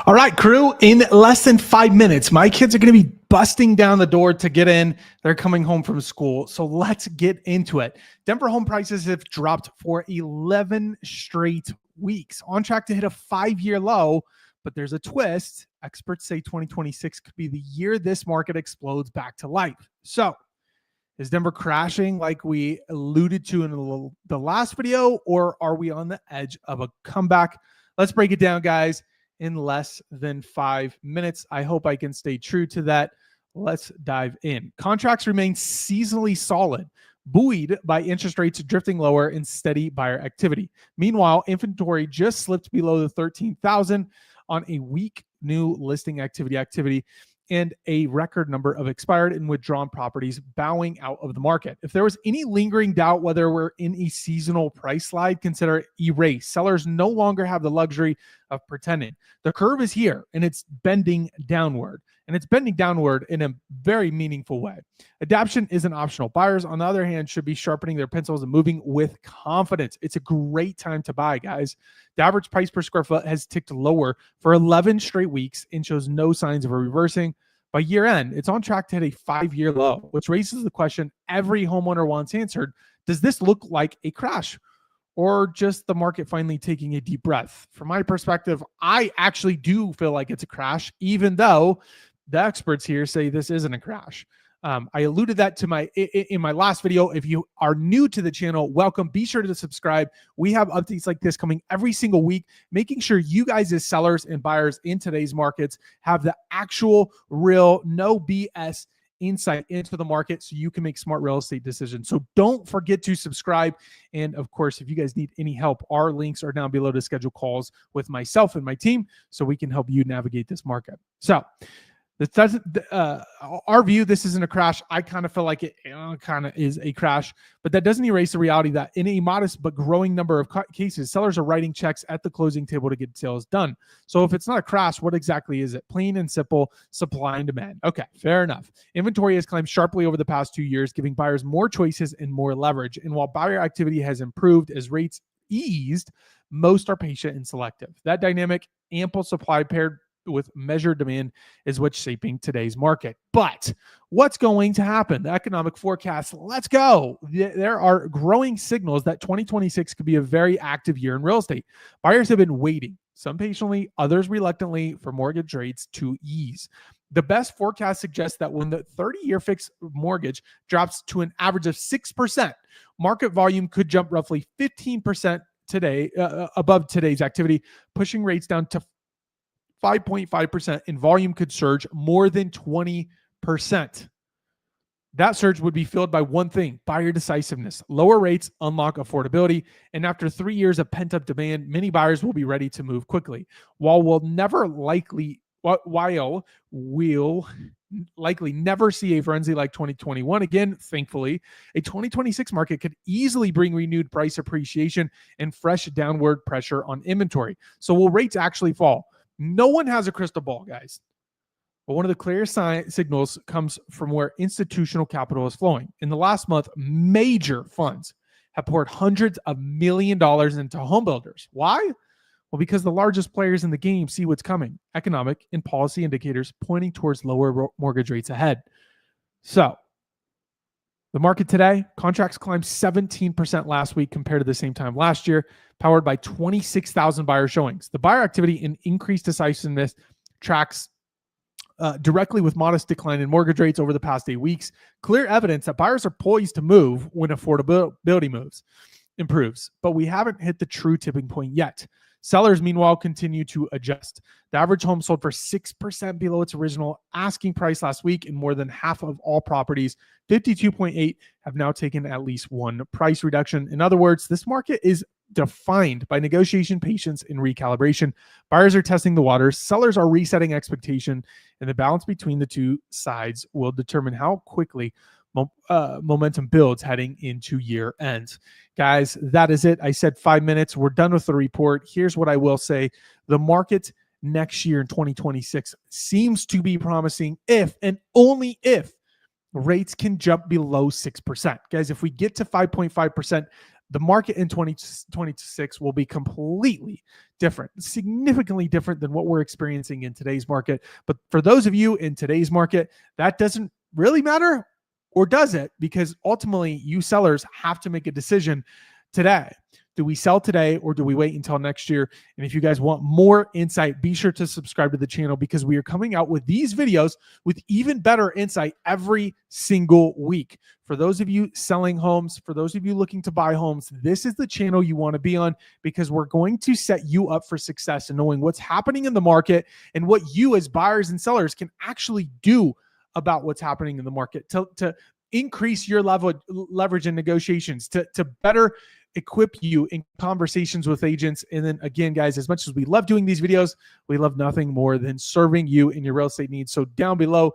All right, crew, in less than 5 minutes, my kids are going to be busting down the door to get in. They're coming home from school. So let's get into it. Denver home prices have dropped for 11 straight weeks, on track to hit a 5-year low. But there's a twist. Experts say 2026 could be the year this market explodes back to life. So is Denver crashing like we alluded to in the last video, or are we on the edge of a comeback? Let's break it down, guys, in less than 5 minutes. I hope I can stay true to that. Let's dive in. Contracts remain seasonally solid, buoyed by interest rates drifting lower and steady buyer activity. Meanwhile, inventory just slipped below the 13,000 on a weak new listing activity and a record number of expired and withdrawn properties bowing out of the market. If there was any lingering doubt whether we're in a seasonal price slide, consider it erased. Sellers no longer have the luxury of pretending. The curve is here and it's bending downward. And it's bending downward in a very meaningful way. Adaption isn't optional. Buyers, on the other hand, should be sharpening their pencils and moving with confidence. It's a great time to buy, guys. The average price per square foot has ticked lower for 11 straight weeks and shows no signs of a reversing. By year end, it's on track to hit a 5-year low, which raises the question every homeowner wants answered. Does this look like a crash, or just the market finally taking a deep breath? From my perspective, I actually do feel like it's a crash, even though the experts here say this isn't a crash. I alluded that to in my last video. If you are new to the channel, welcome. Be sure to subscribe. We have updates like this coming every single week, making sure you guys as sellers and buyers in today's markets have the actual, real, no BS insight into the market so you can make smart real estate decisions. So don't forget to subscribe. And of course, if you guys need any help, our links are down below to schedule calls with myself and my team so we can help you navigate this market. So this doesn't, our view, this isn't a crash. I kind of feel like it kind of is a crash, but that doesn't erase the reality that in a modest but growing number of cases, sellers are writing checks at the closing table to get sales done. So if it's not a crash, what exactly is it? Plain and simple, supply and demand. Okay, fair enough. Inventory has climbed sharply over the past 2 years, giving buyers more choices and more leverage. And while buyer activity has improved as rates eased, most are patient and selective. That dynamic, ample supply paired with measured demand, is what's shaping today's market. But what's going to happen? The economic forecast, let's go. There are growing signals that 2026 could be a very active year in real estate. Buyers have been waiting, some patiently, others reluctantly, for mortgage rates to ease. The best forecast suggests that when the 30-year fixed mortgage drops to an average of 6%, market volume could jump roughly 15% today, above today's activity, pushing rates down to 5.5%, and volume could surge more than 20%. That surge would be fueled by one thing: buyer decisiveness. Lower rates unlock affordability, and after 3 years of pent-up demand, many buyers will be ready to move quickly. While we'll likely never see a frenzy like 2021 again, thankfully, a 2026 market could easily bring renewed price appreciation and fresh downward pressure on inventory. So will rates actually fall? No one has a crystal ball, guys. But one of the clear signals comes from where institutional capital is flowing. In the last month, major funds have poured hundreds of $millions into home builders. Why? Well, because the largest players in the game see what's coming: economic and policy indicators pointing towards lower mortgage rates ahead. So the market today, contracts climbed 17% last week compared to the same time last year, powered by 26,000 buyer showings. The buyer activity and increased decisiveness tracks directly with modest decline in mortgage rates over the past 8 weeks. Clear evidence that buyers are poised to move when affordability improves, but we haven't hit the true tipping point yet. Sellers, meanwhile, continue to adjust. The average home sold for 6% below its original asking price last week, and more than half of all properties, 52.8, have now taken at least one price reduction. In other words, this market is defined by negotiation, patience, and recalibration. Buyers are testing the waters, sellers are resetting expectation, and the balance between the two sides will determine how quickly momentum builds heading into year end. Guys, that is it. I said 5 minutes. We're done with the report. Here's what I will say. The market next year in 2026 seems to be promising if and only if rates can jump below 6%. Guys, if we get to 5.5%, the market in 2026 will be completely different, significantly different than what we're experiencing in today's market. But for those of you in today's market, that doesn't really matter, or does it? Because ultimately, you sellers have to make a decision today. Do we sell today, or do we wait until next year? And if you guys want more insight, be sure to subscribe to the channel, because we are coming out with these videos with even better insight every single week. For those of you selling homes, for those of you looking to buy homes, this is the channel you want to be on, because we're going to set you up for success in knowing what's happening in the market and what you as buyers and sellers can actually do about what's happening in the market to increase your leverage in negotiations, to better equip you in conversations with agents. And then again, guys, as much as we love doing these videos, we love nothing more than serving you in your real estate needs. So down below,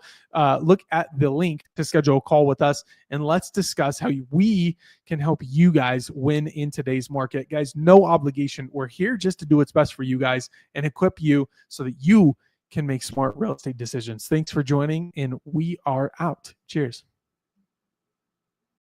look at the link to schedule a call with us, and let's discuss how we can help you guys win in today's market. Guys, no obligation. We're here just to do what's best for you guys and equip you so that you can make smart real estate decisions. Thanks for joining, and we are out. Cheers.